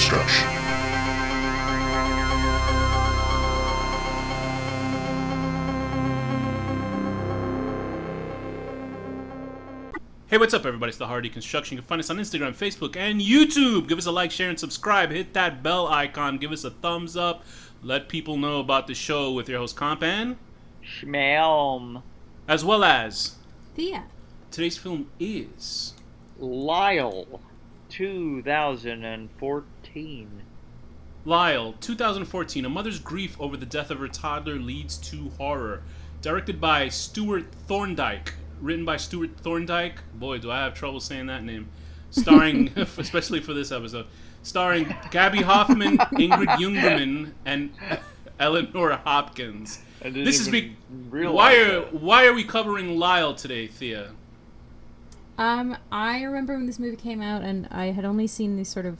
HorrorDeconstruction. Hey, what's up, everybody? It's the HorrorDeconstruction. You can find us on Instagram, Facebook, and YouTube. Give us a like, share, and subscribe. Hit that bell icon. Give us a thumbs up. Let people know about the show with your host, Komp and Schmelm. as well as Thea. today's film is LYLE 2014. LYLE 2014. A mother's grief over the death of her toddler leads to horror. Directed by Stuart Thorndike. Written by Stuart Thorndike. Boy, do I have trouble saying that name. Starring, especially for this episode, starring Gabby Hoffman, Ingrid Jungerman, and Eleanor Hopkins. This is why are we covering LYLE today, Thea? I remember when this movie came out, and I had only seen this sort of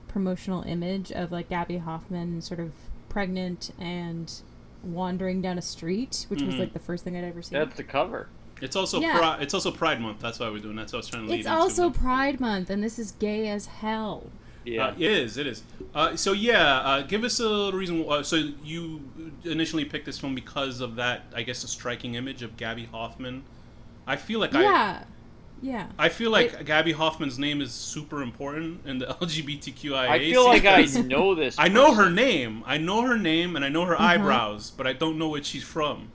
promotional image of like Gabby Hoffman sort of pregnant and wandering down a street, which was like the first thing I'd ever seen. That's the cover. It's also it's also Pride Month. That's why we're doing that. That's what I was trying to lead into. It's also Pride Month, and this is gay as hell. Yeah, it is. Give us a little reason. So you initially picked this film because of that, I guess, a striking image of Gabby Hoffman. I feel like I feel like Gabby Hoffman's name is super important in the LGBTQIA. I feel like I know this. I know her name. I know her name, and I know her eyebrows, but I don't know what she's from.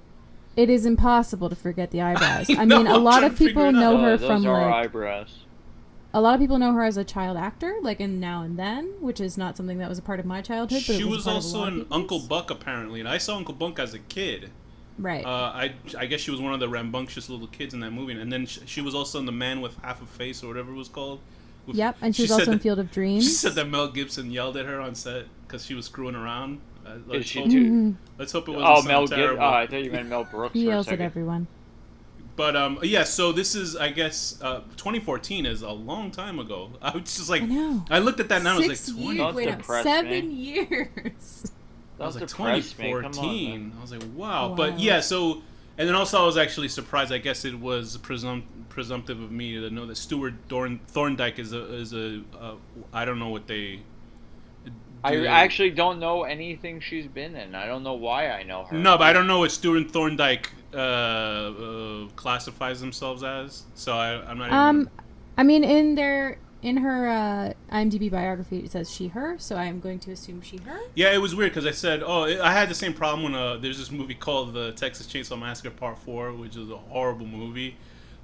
It is impossible to forget the eyebrows. I mean, a lot of people know her from those are like eyebrows. a lot of people know her as a child actor, like in Now and Then, which is not something that was a part of my childhood. But She it was also in in Uncle Buck, apparently, and I saw Uncle Buck as a kid. Right. I guess she was one of the rambunctious little kids in that movie, and then she was also in The Man with Half a Face, or whatever it was called. Yep, and she was also in Field of Dreams. She said that Mel Gibson yelled at her on set because she was screwing around. Let's hope it wasn't Mel terrible. Gibson. I thought you meant Mel Brooks. He for a yells at second. everyone. But so this is, I guess, 2014 is a long time ago. I was just like, I know. I looked at that and I was like, 6 20. years. Wait, no, depress 7 years. I was like, Depress me. Come on, 2014. man. I was like, wow. Wow. But yeah, so, and then also I was actually surprised. I guess it was presumptive of me to know that Stuart Thorndike is a I don't know what they. I actually don't know anything she's been in. I don't know why I know her. No, but I don't know what Stuart Thorndike classifies themselves as. So I'm not even. I mean, in her IMDb biography, it says she, her, so I'm going to assume she, her. Yeah, it was weird because I said, I had the same problem when there's this movie called The Texas Chainsaw Massacre Part 4, which is a horrible movie.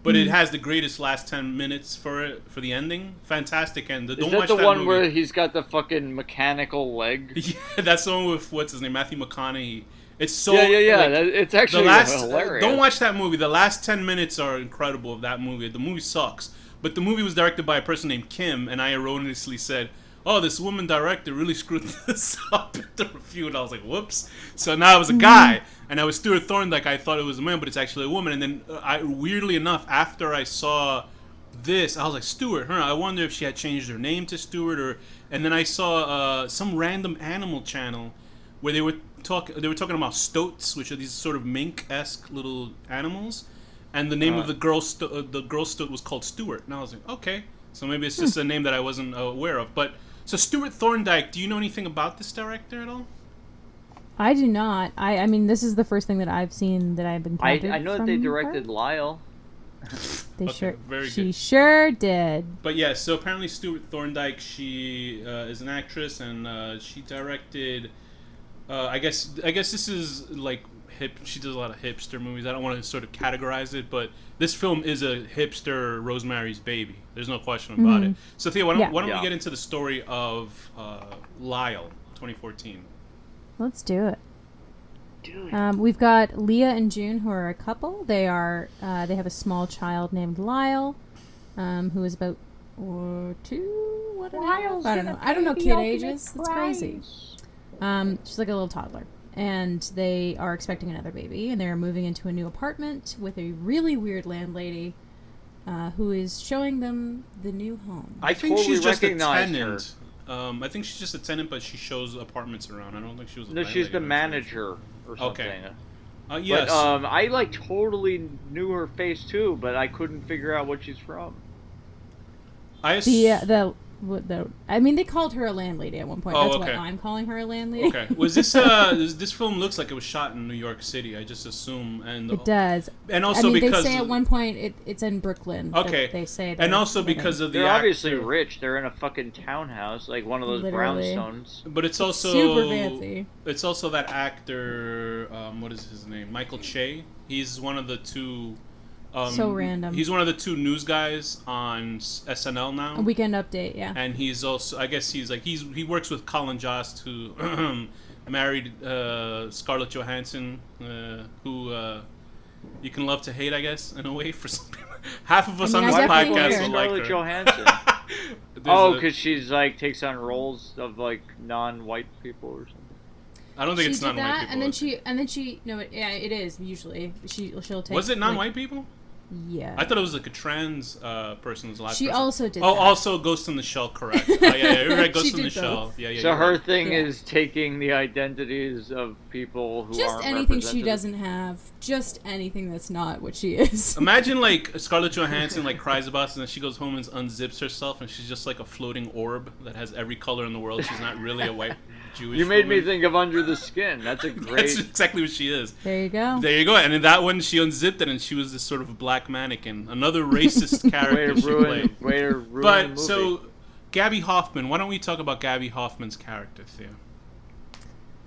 But it has the greatest last 10 minutes for the ending. Fantastic end. Is that the one where he's got the fucking mechanical leg? Yeah, that's the one with, what's his name, Matthew McConaughey. It's so... Yeah. Like, it's actually hilarious. Don't watch that movie. The last 10 minutes are incredible of that movie. The movie sucks. But the movie was directed by a person named Kim, and I erroneously said, oh, this woman director really screwed this up in the review, and I was like, whoops. So now it was a guy, and I was Stuart Thorndike. I thought it was a man, but it's actually a woman. And then, weirdly enough, after I saw this, I was like, Stuart, I wonder if she had changed her name to Stuart, and then I saw some random animal channel where they were talking about stoats, which are these sort of mink-esque little animals, and the name of the girl stoat was called Stuart, and I was like, okay, so maybe it's just a name that I wasn't aware of. But so Stuart Thorndike, do you know anything about this director at all? I do not. I mean, this is the first thing that I've seen that I've encountered. I know that they directed LYLE. She sure did. But yeah, so apparently Stuart Thorndike, she is an actress, and she directed. I guess this is like she does a lot of hipster movies. I don't want to sort of categorize it, but this film is a hipster Rosemary's Baby. There's no question about it. So Thea, why don't we get into the story of LYLE 2014? Let's do it. We've got Leah and June, who are a couple. They have a small child named Lyle, who is about 2. What an age? I don't know kid ages. It's crazy. She's like a little toddler. And they are expecting another baby, and they're moving into a new apartment with a really weird landlady who is showing them the new home. I think totally she's just a recognize tenant. I think she's just a tenant, but she shows apartments around. I don't think she was. No, she's the manager or something. Okay. Yes. But I like totally knew her face too, but I couldn't figure out what she's from. I mean, they called her a landlady at one point. Oh, That's okay. why I'm calling her a landlady. Okay. Was this film looks like it was shot in New York City? I just assume, and It does. and also because they say at one point it's in Brooklyn. Okay. They say, and also because of the they're obviously rich. They're in a fucking townhouse, like one of those Literally. brownstones. But it's also super fancy. It's also that actor. What is his name? Michael Che. He's one of the two. So random. He's one of the two news guys on SNL now. A Weekend Update, yeah. And he's also, I guess he works with Colin Jost, who married Scarlett Johansson, who you can love to hate, I guess, in a way, for some people. Half of us on this podcast will like her. Scarlett Johansson. Because she's like takes on roles of like non-white people or something. I don't think it's non-white that, people. and then she no, it is usually. She'll take. Was it non-white people? Yeah. I thought it was like a trans person's last. She also did. Oh, that. also Ghost in the Shell, correct? Yeah, you're right. Ghost in the Shell. Yeah. So her thing is taking the identities of people who just aren't anything she represented. doesn't have, just anything that's not what she is. Imagine like Scarlett Johansson like cries about it, and then she goes home and unzips herself, and she's just like a floating orb that has every color in the world. She's not really a white Jewish. You made woman. me think of Under the Skin. That's a great. That's exactly what she is. There you go. There you go. And in that one, she unzipped it, and she was this sort of black mannequin. Another racist character she played. Way to ruin the But movie. so, Gabby Hoffman. Why don't we talk about Gabby Hoffman's character, Thea?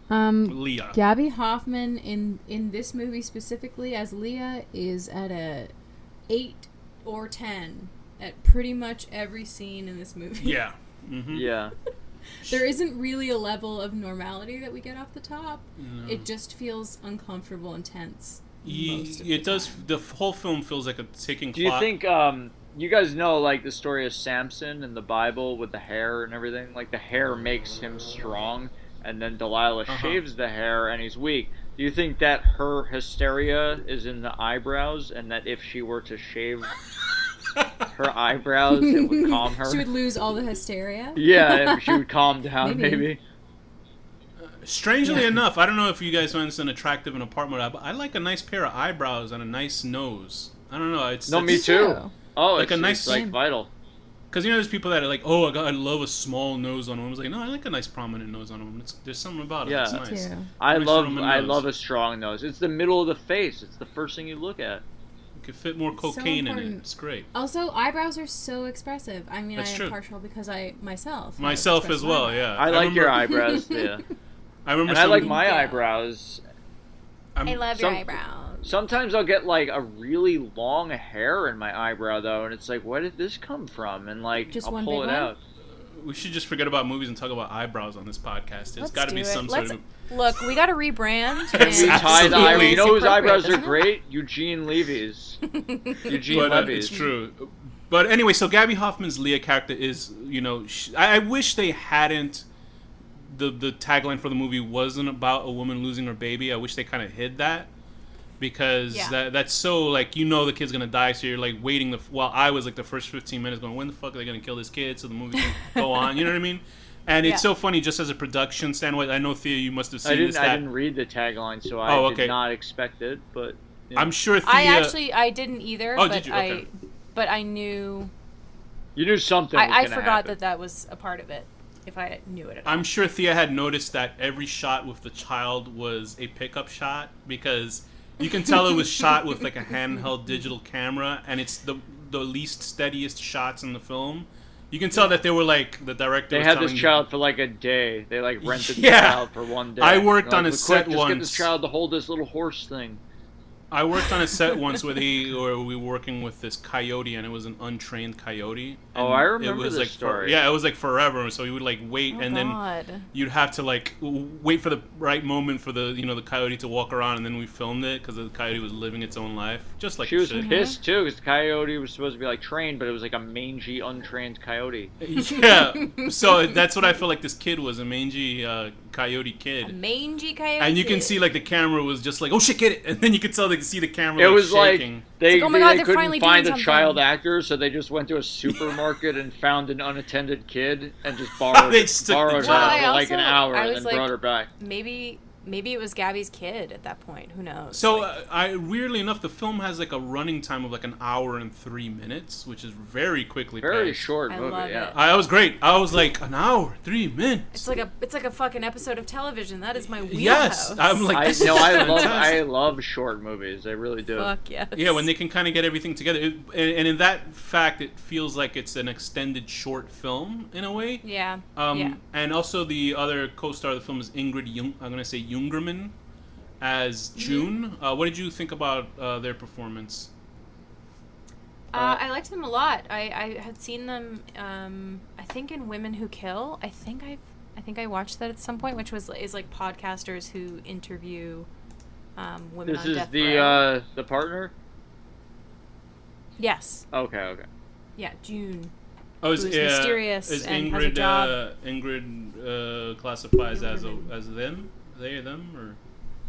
Leah. Gabby Hoffman in this movie specifically as Leah is at a 8 or 10 at pretty much every scene in this movie. Yeah. Mm-hmm. Yeah. There isn't really a level of normality that we get off the top. No. It just feels uncomfortable and tense. It does. The whole film feels like a ticking Do you clock. think you guys know like the story of Samson in the Bible with the hair and everything? Like the hair makes him strong, and then Delilah shaves the hair and he's weak. Do you think that her hysteria is in the eyebrows, and that if she were to shave her eyebrows, it would calm her? She would lose all the hysteria? Yeah, she would calm down, maybe. Strangely enough, I don't know if you guys find this an attractive in apartment, but I like a nice pair of eyebrows and a nice nose. I don't know. Me too. Oh, like it's, a nice, it's like vital. Because you know, there's people that are like, "Oh, I love a small nose on a woman." I was like, "No, I like a nice prominent nose on a woman. There's something about it. Yeah. It's nice." I Nice love nose. a strong nose. It's the middle of the face. It's the first thing you look at. You could fit more cocaine in it. It's great. Also, eyebrows are so expressive. I mean, That's I am true. partial because I myself as well. Yeah. I like your eyebrows, yeah. I remember. And I like my eyebrows. I love your eyebrows. Sometimes I'll get like a really long hair in my eyebrow though, and it's like, where did this come from? And like, Just I'll one pull big it one? out. We should just forget about movies and talk about eyebrows on this podcast. It's got to be some sort of. Look, we got to rebrand. Can we tie the eyebrows? You know whose eyebrows are Isn't it? great? Eugene Levy's. Eugene But Levy's. it's true. But anyway, so Gabby Hoffman's Leah character is, I wish they hadn't. The tagline for the movie wasn't about a woman losing her baby. I wish they kind of hid that, because that's so like the kid's gonna die, so you're like waiting. I was like the first 15 minutes going, when the fuck are they gonna kill this kid so the movie can go on? You know what I mean? And it's so funny, just as a production standpoint. I know, Thea, you must have seen this. I didn't read the tagline, so I did not expect it. But I'm sure Thea. I didn't either. Oh, but did you? Okay. But I knew. You knew something. I forgot that was a part of it. If I knew it at all. I'm sure Thea had noticed that every shot with the child was a pickup shot, because you can tell it was shot with like a handheld digital camera, and it's the least steadiest shots in the film. You can tell that they were like, the director. They had this child for like a day. They like rented the Yeah. child for one day. I worked on a "Quick, set just once. get this child to hold this little horse thing. I worked on a set once where we were working with this coyote, and it was an untrained coyote. And I remember it was this like story. it was like forever. So we would like wait, and then you'd have to like wait for the right moment for the the coyote to walk around, and then we filmed it because the coyote was living its own life, just like She was it should. pissed too because the coyote was supposed to be like trained, but it was like a mangy, untrained coyote. Yeah, so that's what I feel like this kid was, a mangy coyote kid. A mangy coyote. And you can see like the camera was just like, oh shit, get it, and then you could tell they could see the camera. It was shaking. like they oh my God, they're couldn't finally find doing a something. child actor, so they just went to a supermarket and found an unattended kid and just borrowed They just took the her child. for like an hour I and was then brought her back. Maybe maybe it was Gabby's kid at that point. Who knows? So, weirdly enough, the film has like a running time of like an hour and 3 minutes, which is very quickly Very paced. short I movie, love yeah. it. I was great. I was like, an hour, 3 minutes. It's like a fucking episode of television. That is my wheelhouse. Yes, I'm like, this is fantastic. I love short movies. I really do. Fuck yes. Yeah, when they can kind of get everything together. And in that fact, it feels like it's an extended short film in a way. Yeah. And also the other co-star of the film is Ingrid I'm going to say Jungerman as June. What did you think about their performance? I liked them a lot. I had seen them. I think in Women Who Kill. I think I watched that at some point, which is like podcasters who interview women This on is death row. the partner? Yes. Okay. Yeah, June. Oh, Who's mysterious is and Ingrid, has a job. Ingrid classifies as them? They or them? Or?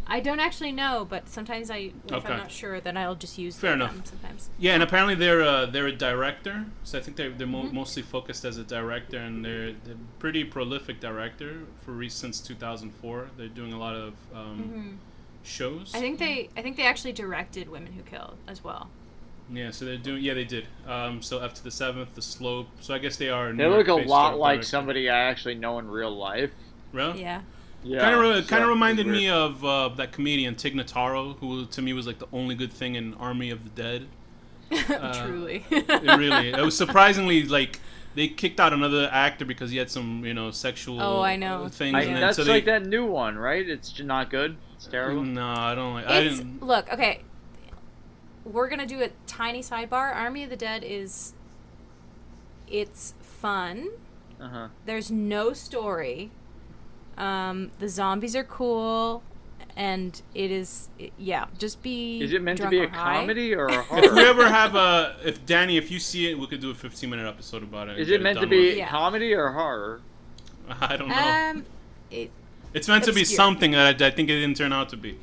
I don't actually know, but sometimes if Okay. I'm not sure, then I'll just use Fair them enough. sometimes. Yeah, and apparently they're a director, so I think they're mostly focused as a director, and they're a pretty prolific director since 2004. They're doing a lot of shows. I think they actually directed Women Who Kill as well. Yeah, so they're doing. Yeah, they did. So F to the Seventh, The Slope. So I guess they are. They look a New York-based lot like director. somebody I actually know in real life. Really? Yeah. Yeah. Kind of reminded me of that comedian Tig Notaro, who to me was like the only good thing in Army of the Dead. Truly. It was surprisingly like they kicked out another actor because he had some I sexual know. things. And then, That's so like that new one, right? It's not good. It's terrible. No, I don't like. I didn't. Look, okay. We're gonna do a tiny sidebar. Army of the Dead it's fun. There's no story. The zombies are cool, and just be. Is it meant to drunk be or a high. comedy or a If we horror? ever have if you see it, we could do a 15-minute episode about it. Is and it get meant to done be with. Yeah. comedy or horror? I don't know. It's meant to be obscure. something that I think it didn't turn out to be.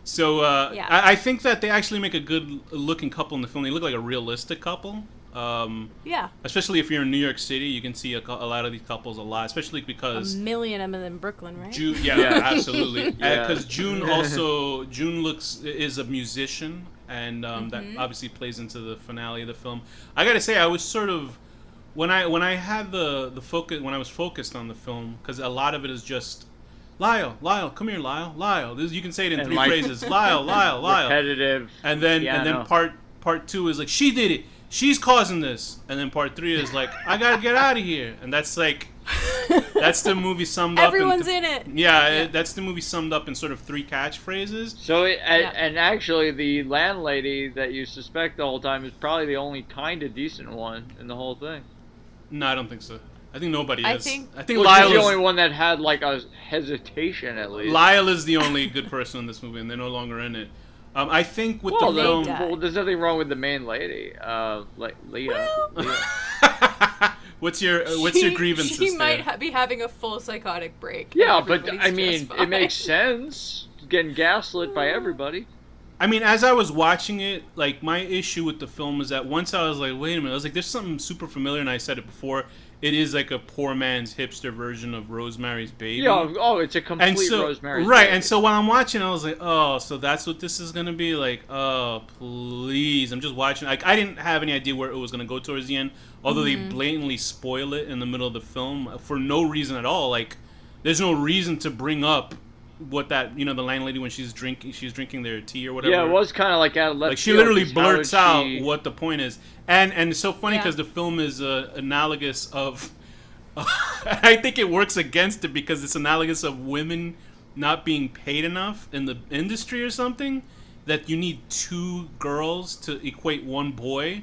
So Yeah. I think that they actually make a good-looking couple in the film. They look like a realistic couple. Yeah. Especially if you're in New York City, you can see a lot of these couples a lot. Especially because A million of them in Brooklyn, right? June, absolutely. Yeah. Because June is a musician, and that obviously plays into the finale of the film. I gotta say, I was sort of when I had the focus when I was focused on the film, because a lot of it is just Lyle, come here, Lyle. You can say it in And three like- phrases. Lyle. Repetitive. And then piano. part 2 is like, she did it. She's causing this. And then part 3 is like, I gotta get out of here. And that's like, that's the movie summed up. Everyone's in it. Yeah, that's the movie summed up in sort of 3 catchphrases. So, and actually, the landlady that you suspect the whole time is probably the only kind of decent one in the whole thing. No, I don't think so. I think nobody I is. think- I think Well, Lyle she's the is, only one that had like a hesitation at least. Lyle is the only good person in this movie, and they're no longer in it. I think with Well, the film... die. there's nothing wrong with the main lady, like Leah. Well- Leah. what's your grievances She there? might be having a full psychotic break. Yeah, but Everybody's I mean, just it fine. makes sense. Getting gaslit by everybody. I mean, as I was watching it, like, my issue with the film is that once I was like, wait a minute, I was like, there's something super familiar, and I said it before, it is like a poor man's hipster version of Rosemary's Baby. Yeah, it's a complete And so, Rosemary's right, Baby. and so when I'm watching, I was like, oh, so that's what this is gonna be like. Oh, please! I'm just watching. Like, I didn't have any idea where it was gonna go towards the end. Although they blatantly spoil it in the middle of the film for no reason at all. Like, there's no reason to bring up what that the landlady when she's drinking their tea or whatever. Yeah, it was kind of like out of left Like, she field, literally 'cause how blurts did out she- what the point is, and it's so funny Yeah. because the film is analogous of. I think it works against it because it's analogous of women not being paid enough in the industry or something. That you need 2 girls to equate 1 boy,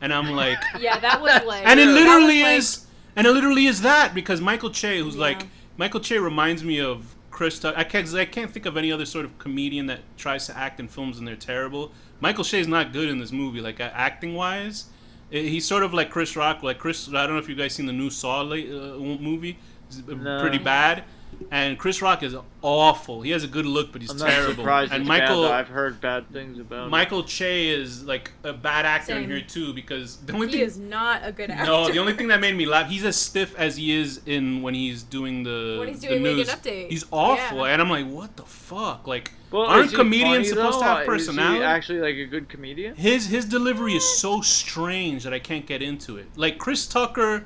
and I'm like, Yeah, that was like. and it that literally was, is, and it literally is that because Michael Che, who's Yeah. like Michael Che, reminds me of Chris. I can't think of any other sort of comedian that tries to act in films and they're terrible. Michael Che is not good in this movie, like acting wise. He's sort of like Chris Rock. Like Chris, I don't know if you guys seen the new Saw movie. It's No. pretty bad. And Chris Rock is awful. He has a good look, but he's I'm terrible. not surprised And it's Michael, bad, though. I've heard bad things about Michael Che is like a bad actor in Same. here too, because the only He thing is not a good actor. no, the only thing that made me laugh, he's as stiff as he is when he's doing the When he's the doing news. Weekend Update. He's awful, Yeah. and I'm like, what the fuck? Like, Well, aren't is he comedians funny, supposed to though? have personality? Is he actually like a good comedian? His delivery is so strange that I can't get into it. Like Chris Tucker,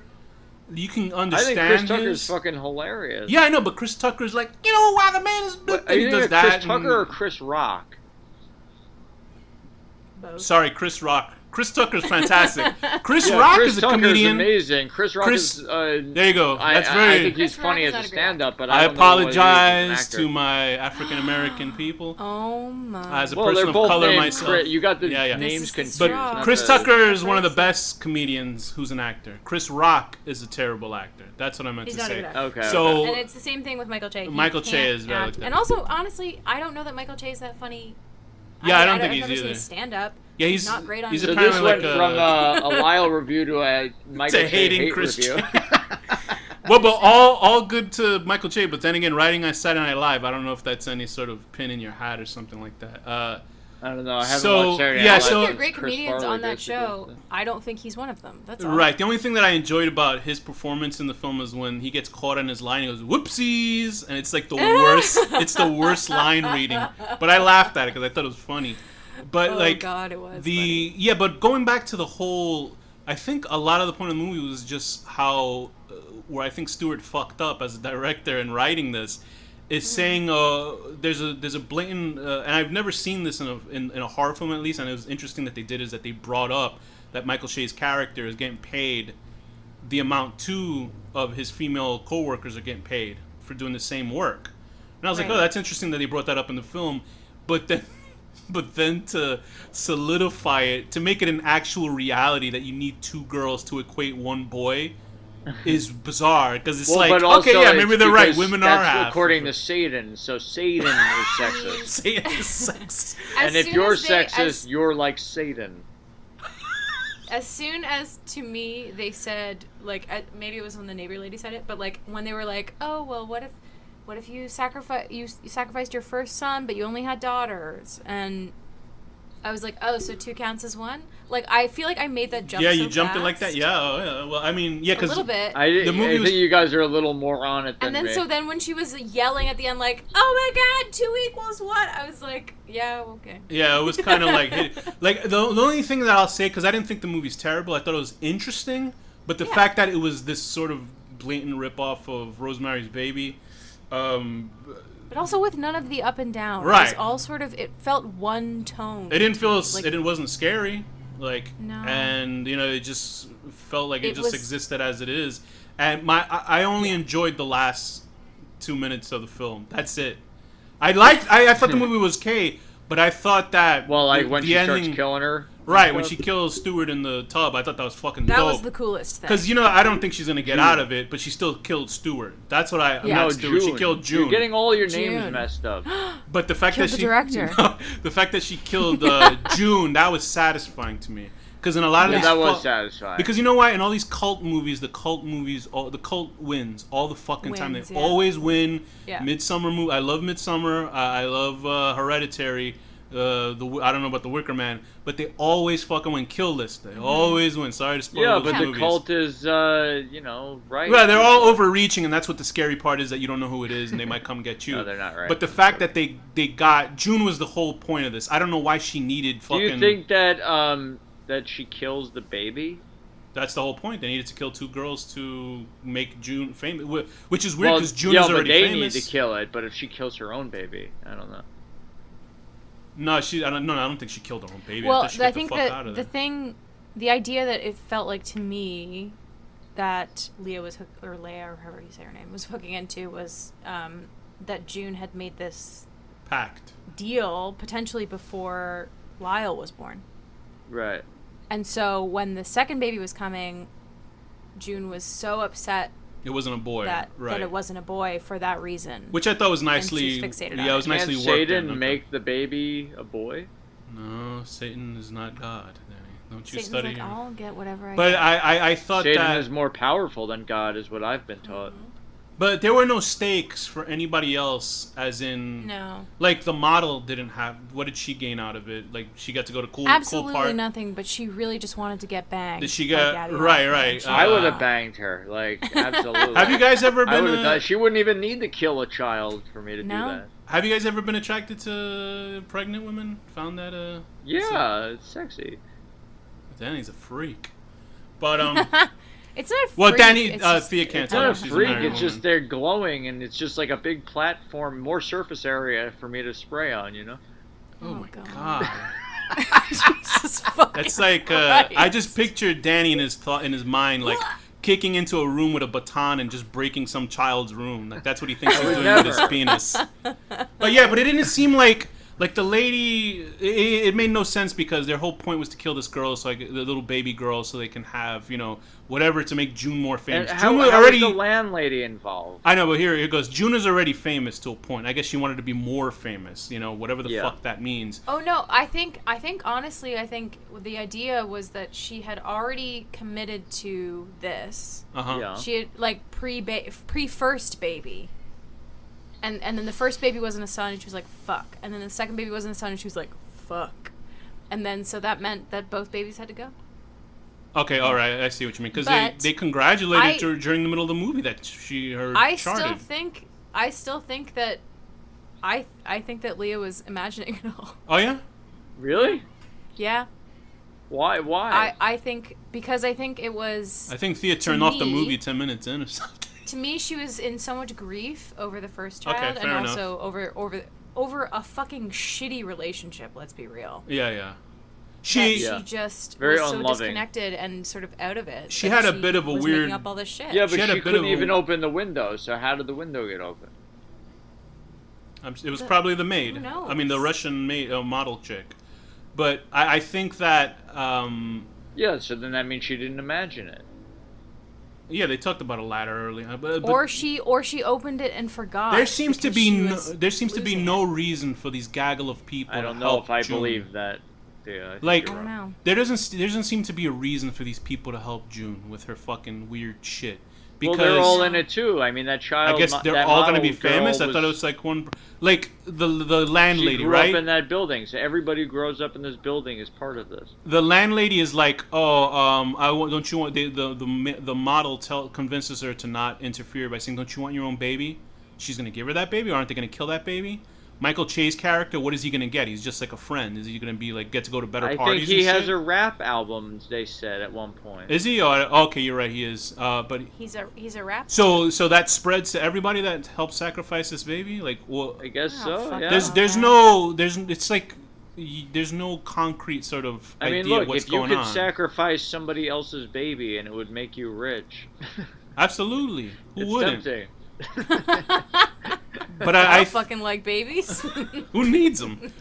you can I understand. think Chris Tucker's his... fucking hilarious. Yeah, I know, but Chris Tucker's like, why the man is. But And he you does think that. Chris Tucker or Chris Rock? Both. Sorry, Chris Rock. Chris Tucker's fantastic. Chris Yeah, Rock Chris is a Tucker's comedian. amazing. Chris Rock Chris- is. There you go. That's I very. think he's Chris Rock funny is as not a a great stand-up, but I don't know what he is as an apologize actor. to my African American people. Oh my. As a Well, person they're of both color named myself. Chris. You got the Yeah, yeah. names This is confused. But Rock. Chris Not Tucker is one of the racist. best comedians who's an actor. Chris Rock is a terrible actor. That's what I meant He's to not a say. good actor. Okay. So And it's the same thing with Michael Che. He Michael Che can't is very act. like that. And also, honestly, I don't know that Michael Che is that funny. Yeah, I don't think I've he's never seen either. his stand-up. Yeah, he's not great on he's So video. this apparently went like from a LYLE review to a Michael To Che hating hate Chris review. well, but all good to Michael Che. But then again, writing on Saturday Night Live, I don't know if that's any sort of pin in your hat or something like that. I don't know. I haven't So, watched Saturday yeah, Night so- I think Live there are great since Chris comedians Farley on that basically. show. I don't think he's one of them. That's all. Right. The only thing that I enjoyed about his performance in the film is when he gets caught on his line. He goes, "Whoopsies," and it's like the worst. It's the worst line reading. But I laughed at it because I thought it was funny. But Oh like God, it was the yeah. But going back to the whole, I think a lot of the point of the movie was just how where I think Stewart fucked up as a director in writing this. Is saying there's a blatant and I've never seen this in a horror film at least, and it was interesting that they did is that they brought up that Michael Che's character is getting paid the amount two of his female co-workers are getting paid for doing the same work, and I was like, Right. oh, that's interesting that they brought that up in the film, but then to solidify it, to make it an actual reality that you need two girls to equate one boy is bizarre, because it's like, but also okay, yeah, it's maybe they're right. because Women are that's half. according to Satan. So Satan is sexist. Say it's sex. As And if soon you're as they- sexist, you're like Satan. as soon as to me they said, like, maybe it was when the neighbor lady said it, but like when they were like, oh well, what if you sacrificed your first son but you only had daughters, and I was like, oh, so two counts as one. Like, I feel like I made that jump. Yeah, so you jumped it like fast. that. Yeah, oh, yeah. Well, I mean, yeah, A because little bit. I The movie think was- you guys are a little more on it than And then me. so then when she was yelling at the end, like, oh my God, 2 equals what? I was like, yeah, okay. yeah, it was kind of like the only thing that I'll say, because I didn't think the movie's terrible. I thought it was interesting, but the Yeah. fact that it was this sort of blatant ripoff of Rosemary's Baby. But also with none of the up and down. It Right. was all sort of, it felt one tone. It didn't feel. Like- It wasn't scary. Like, No. and it just felt like it just was- existed as it is. And I only enjoyed the last 2 minutes of the film. That's it. I thought the movie was okay, but I thought that well, like when the she ending, starts killing her. right when she kills Stewart in the tub, I thought that was fucking That dope. was the coolest thing. Because I don't think she's gonna get out of it, but she still killed Stewart. That's what I. Yeah. Not No, Stewart. June. She killed June. You're getting all your names June. messed up. But the fact Killed that the she director. the fact that she killed June, that was satisfying to me. Because in a lot of Yeah, these that was fu- satisfying. Because you know why? In all these cult movies, the cult wins all the fucking time. They Wins, yeah. always win. Yeah. Midsummer movie. I love Midsummer. I love Hereditary. I don't know about The Wicker Man, but they always fucking win. Kill List. They always win. Sorry to spoil yeah, those but movies. the cult is, right. Yeah, they're all overreaching, and that's what the scary part is, that you don't know who it is, and they might come get you. No, they're not right. But the fact that they got June was the whole point of this. I don't know why she needed Do fucking. you think that she kills the baby? That's the whole point. They needed to kill two girls to make June famous, which is weird Well, because June yeah, is already but they famous. need to kill it. But if she kills her own baby, I don't know. No, I don't think she killed her own baby. Well, I, thought she I got think the fuck out that of the there. thing, the idea that it felt like to me that Leah was or Leia, or however you say her name, was hooking into was that June had made this Packed. deal potentially before Lyle was born. Right. And so when the second baby was coming, June was so upset It wasn't a boy, that right? it wasn't a boy for that reason. Which I thought was she's nicely. fixated on Yeah, it was it. nicely Can worked. Satan in. make the baby a boy? No, Satan is not God. Danny. Don't you Satan's study like, your... I'll get whatever I But get. I thought Satan that is more powerful than God, is what I've been taught. But there were no stakes for anybody else, as in... No. Like, the model didn't have... What did she gain out of it? Like, she got to go to cool Absolutely part? nothing, but she really just wanted to get banged. Did she get... Gabby right. Hoffman. I would have banged her. Like, absolutely. Have you guys ever I would been... have done. She wouldn't even need to kill a child for me to do that. Have you guys ever been attracted to pregnant women? Found that, Yeah, it's sexy. Danny's a freak. But, It's not a freak. Well, Danny, it's just, Thea can't It's tell not a us she's freak. married It's woman. just they're glowing, and it's just like a big platform, more surface area for me to spray on. You know. Oh my god. Jesus fucking That's like Christ. I just pictured Danny in his mind like kicking into a room with a baton and just breaking some child's room. Like that's what he thinks he's doing with his penis. But yeah, but it didn't seem like the lady. It made no sense because their whole point was to kill this girl, so like the little baby girl, so they can have whatever to make June more famous. And June how already. is the landlady involved? I know, but here it goes. June is already famous to a point. I guess she wanted to be more famous. Whatever the fuck that means. Oh no, I think honestly, the idea was that she had already committed to this. Yeah. She had like pre first baby. And then the first baby wasn't a son, and she was like, fuck. And then the second baby wasn't a son, and she was like, fuck. And then, so that meant that both babies had to go. Okay, all right, I see what you mean. Because But they congratulated her during the middle of the movie that her charted. I still think that I think that Leah was imagining it all. Oh yeah? Really? Yeah. Why? I think because I think it was. I think Thea turned off the movie 10 minutes in or something. To me, she was in so much grief over the first child, Okay, and fair also over a fucking shitty relationship. Let's be real. Yeah. She just Very was so unloving. disconnected and sort of out of it. She that had a bit of a was weird. making up all this shit. Yeah, but she couldn't a- even open the window. So how did the window get open? It was probably the maid. Who knows? I mean, the Russian maid, model chick. But I think that. Yeah, so then that means she didn't imagine it. Yeah, they talked about a ladder earlier. But or she opened it and forgot. there seems to because be she was losing no it. reason for these gaggle of people. I don't to know help if I June. believe that. Yeah, Like, I don't know. there doesn't seem to be a reason for these people to help June with her fucking weird shit. Because well, they're all in it too. I mean, that child. I guess they're that all gonna model be famous. girl I thought it was like one, like the landlady, she grew right? up in that building, so everybody who grows up in this building is part of this. The landlady is like, don't you want the model convinces her to not interfere by saying, don't you want your own baby? She's gonna give her that baby, or aren't they gonna kill that baby? Michael Che's character, what is he gonna get? He's just like a friend. Is he gonna be like get to go to better I parties? think he and has shit? a rap album. They said at one point. Is he? Oh, okay, you're right. He is. But He's a rap. so that spreads to everybody that helps sacrifice this baby. Like, well, I guess Oh, so. fuck Yeah. it's like there's no concrete sort of I mean, idea look, what's if you going could on. sacrifice somebody else's baby and it would make you rich, Absolutely, who it's wouldn't? tempting. But I I fucking like babies. who needs them?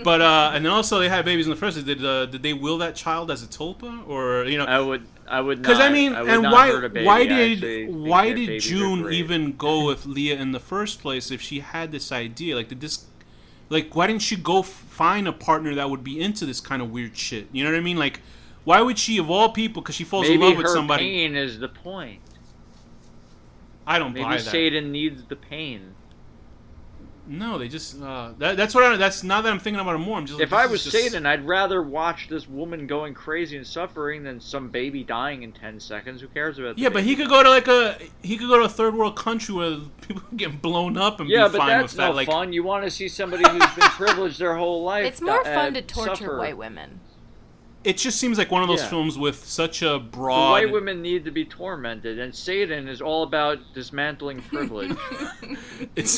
But and then also they had babies in the first. Did they will that child as a tulpa, or I would not. Because I mean, would and not why hurt a baby. why I actually think did that babies are June great. even go with Leah in the first place if she had this idea? Like why didn't she go find a partner that would be into this kind of weird shit? You know what I mean? Like why would she of all people? Because she falls in Maybe love with her somebody. pain is the point. I don't Maybe buy that. Satan needs the pain. No, they just that's what that's now that I'm thinking about it more. I'm just If like, I this was is just- Satan, I'd rather watch this woman going crazy and suffering than some baby dying in 10 seconds. Who cares about? The Yeah, but baby? he could go to a third world country where people get blown up and Yeah, be but fine that's with that. no Like, fun. You want to see somebody who's been privileged their whole life. It's more fun to torture suffer. white women. it just seems like one of those Yeah. films with such a The broad. white women need to be tormented, and Satan is all about dismantling privilege. It's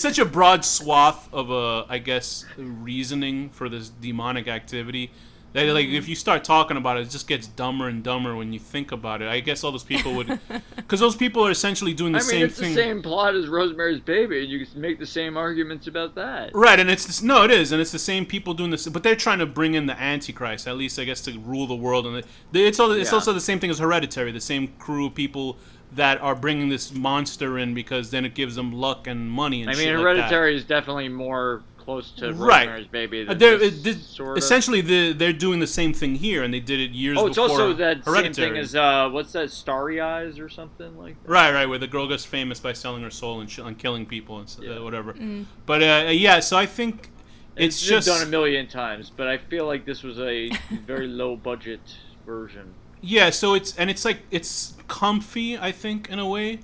such a broad swath of I guess reasoning for this demonic activity that like if you start talking about it, it just gets dumber and dumber when you think about it. I guess all those people would, because those people are essentially doing the I mean, same it's thing. the same plot as Rosemary's Baby, and you can make the same arguments about that. Right, and it is, and it's the same people doing this, but they're trying to bring in the Antichrist, at least I guess to rule the world, and it's also the same thing as Hereditary, the same crew of people that are bringing this monster in because then it gives them luck and money and I shit mean, like that. Hereditary is definitely more close to Right. Rosemary's Baby. Essentially, they're doing the same thing here, and they did it years before. Oh, it's also that same Hereditary. thing as what's that, Starry Eyes or something like that? Right, where the girl gets famous by selling her soul and killing people and whatever. But yeah, so I think it's just done a million times, but I feel like this was a very low budget version. Yeah, so it's comfy, I think, in a way.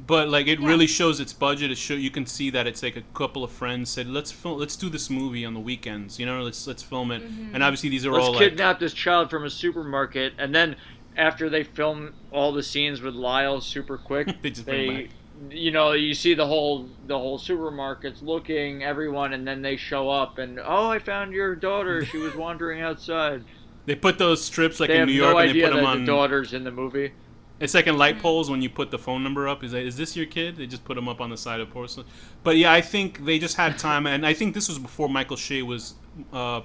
But like it really shows its budget. You can see that it's like a couple of friends said, "Let's do this movie on the weekends. Let's film it." And obviously these are all Let's kidnap this child from a supermarket, and then after they film all the scenes with Lyle super quick, they just bring back. You see the whole supermarket's looking, everyone, and then they show up and I found your daughter. She was wandering outside. They put those strips like they in New York, and they put them on. The daughters in the movie. It's like in light poles when you put the phone number up. Is this your kid? They just put them up on the side of porcelain. But yeah, I think they just had time, and I think this was before Michael Shea was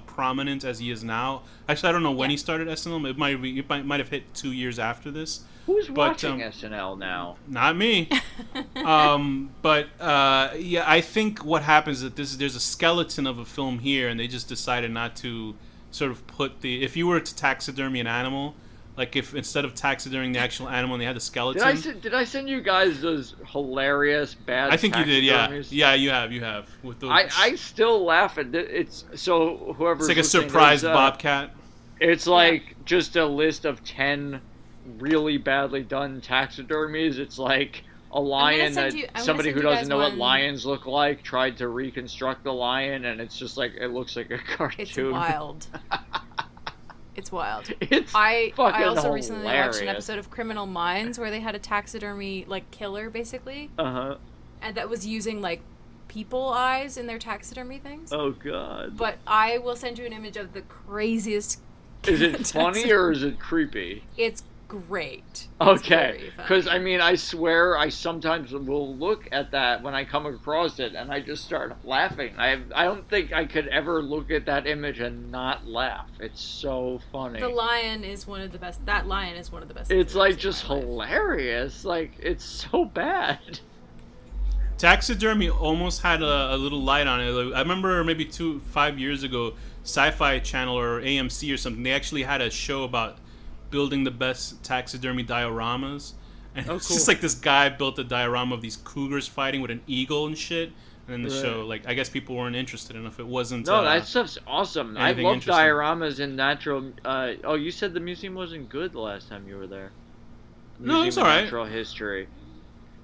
prominent as he is now. Actually, I don't know when he started SNL. It might have hit 2 years after this. Who's watching SNL now? Not me. Yeah, I think what happens is there's a skeleton of a film here, and they just decided not to sort of put if you were to taxidermy an animal. Like if instead of taxidermying the actual animal and they had the skeleton. Did I send you guys those hilarious bad? I think you did. Yeah, you have. With those. I still laugh at it. It's like a surprised bobcat. It's like just a list of 10 really badly done taxidermies. It's like a lion that somebody who doesn't know what lions look like tried to reconstruct the lion, and it's just like it looks like a cartoon. It's wild. It's wild. I also recently watched an episode of Criminal Minds where they had a taxidermy like killer basically. And that was using like people eyes in their taxidermy things. Oh god. But I will send you an image of the craziest. Is it funny or is it creepy? It's great. Okay, because I swear I sometimes will look at that when I come across it and I just start laughing. I don't think I could ever look at that image and not laugh. It's so funny. The lion is one of the best. That lion is one of the best. It's like just hilarious. Like it's so bad. Taxidermy almost had a little light on it. I remember maybe 5 years ago, Sci-Fi Channel or AMC or something. They actually had a show about building the best taxidermy dioramas, and it's just like this guy built a diorama of these cougars fighting with an eagle and shit. And then the show, like, I guess people weren't interested enough. It wasn't. No, that stuff's awesome. I love dioramas in natural. You said the museum wasn't good the last time you were there. No, it was alright. Natural history.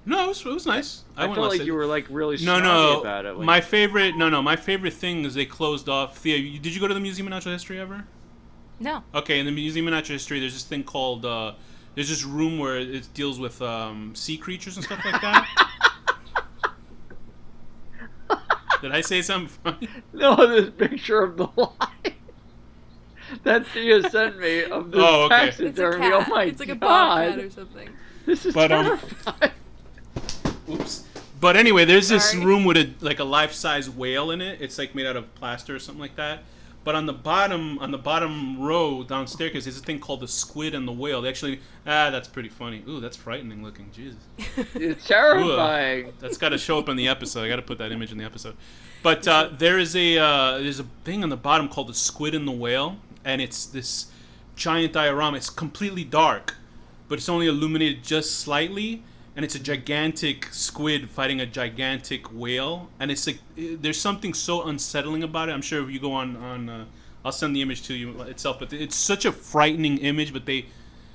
No, it was nice. I felt like you were like really snobby about it. Like, my favorite thing is they closed off. Thea, did you go to the Museum of Natural History ever? No. Okay, in the Museum of Natural History, there's this thing called, there's this room where it deals with sea creatures and stuff like that. Did I say something funny? No, this picture of the lion that Thea sent me of this taxidermy. Oh my god. It's like a bobcat or something. This is terrifying. Oops. But anyway, there's this room with a life-size whale in it. It's like made out of plaster or something like that. But on the bottom row downstairs, there's this thing called the squid and the whale. They actually, that's pretty funny. Ooh, that's frightening looking. Jesus. It's terrifying. Ooh, that's got to show up in the episode. I got to put that image in the episode. But there's a thing on the bottom called the squid and the whale, and it's this giant diorama. It's completely dark, but it's only illuminated just slightly. And it's a gigantic squid fighting a gigantic whale, and it's like there's something so unsettling about it. I'm sure if you go on I'll send the image to you itself, but it's such a frightening image. But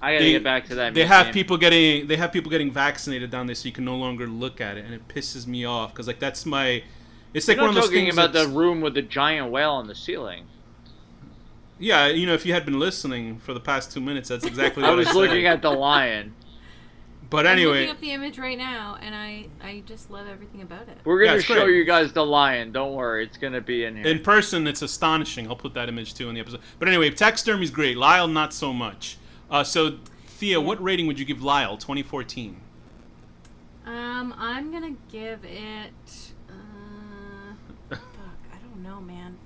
I gotta get back to that. They have people getting vaccinated down there, so you can no longer look at it, and it pisses me off because like that's my. It's like one of those things. You're not talking about the room with the giant whale on the ceiling. Yeah, if you had been listening for the past 2 minutes, that's exactly what I was looking at the lion. But anyway, I'm looking up the image right now, and I just love everything about it. We're going to show you guys the lion. Don't worry. It's going to be in here. In person, it's astonishing. I'll put that image, too, in the episode. But anyway, taxidermy's great. Lyle, not so much. So, Thea, what rating would you give Lyle 2014? I'm going to give it... fuck, I don't know, man.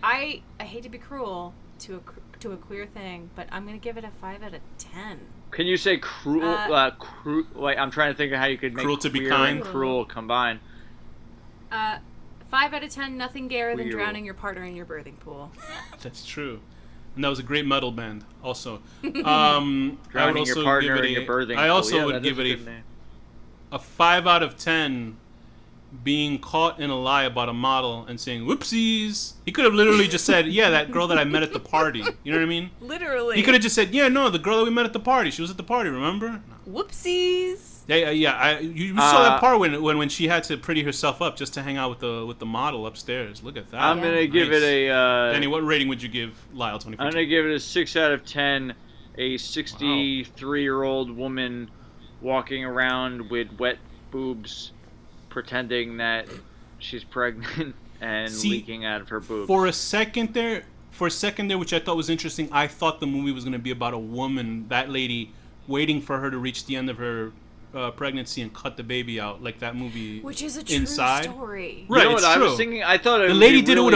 I hate to be cruel to a queer thing, but I'm going to give it a 5 out of 10. Can you say cruel? Wait, I'm trying to think of how you could make cruel to be queer kind. and cruel combine. 5 5 out of 10, nothing gayer than Wheel. drowning your partner in your birthing pool. That's true. And that was a great metal band, also. I would Drowning also your partner give in it your birthing I also pool. Yeah, would that give is it a good name. a 5 out of 10 being caught in a lie about a model and saying, whoopsies. He could have literally just said, yeah, that girl that I met at the party. You know what I mean? Literally. He could have just said, yeah, no, the girl that we met at the party. She was at the party, remember? Whoopsies. Yeah. You saw that part when she had to pretty herself up just to hang out with the model upstairs. Look at that. I'm gonna give it a. Danny, what rating would you give Lyle 2014? I'm gonna give it a 6 out of 10. A 63-year-old woman walking around with wet boobs, pretending that she's pregnant and leaking out of her boobs. For a second there, which I thought was interesting, I thought the movie was gonna be about a woman, that lady, waiting for her to reach the end of her pregnancy and cut the baby out, like that movie. Which is a true Inside. story. Right, You know what it's I true. was thinking? I thought The lady did it with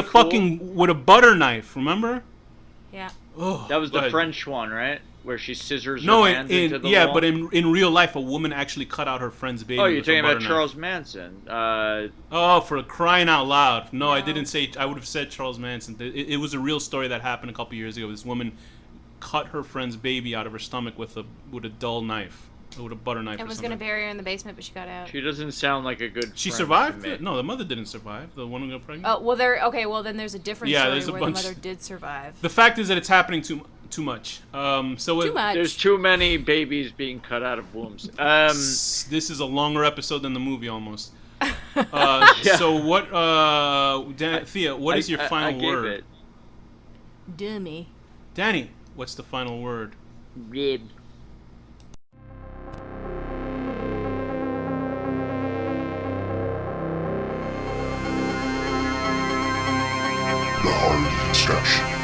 a butter knife. Remember? Yeah. Oh, That was the French one, right? Where she scissors her No, hands into the wall. but in real life, a woman actually cut out her friend's baby. Oh, you're with a talking butter about knife. Charles Manson. Oh, for crying out loud! No, I No. didn't say. I would have said Charles Manson. It was a real story that happened a couple years ago. This woman cut her friend's baby out of her stomach with a dull knife, with a butter knife. And or was something. going to bury her in the basement, but she got out. She doesn't sound like a good She friend survived? to me. No, the mother didn't survive. The one who got pregnant. Oh, well, then there's a different Yeah, story there's a where bunch- the mother did survive. The fact is that it's happening too much. Too much. There's too many babies being cut out of wombs. This is a longer episode than the movie almost. Yeah. So what, Thea? What is your I final gave word? it Dummy. Danny, what's the final word? rib. The HorrorDeconstruction.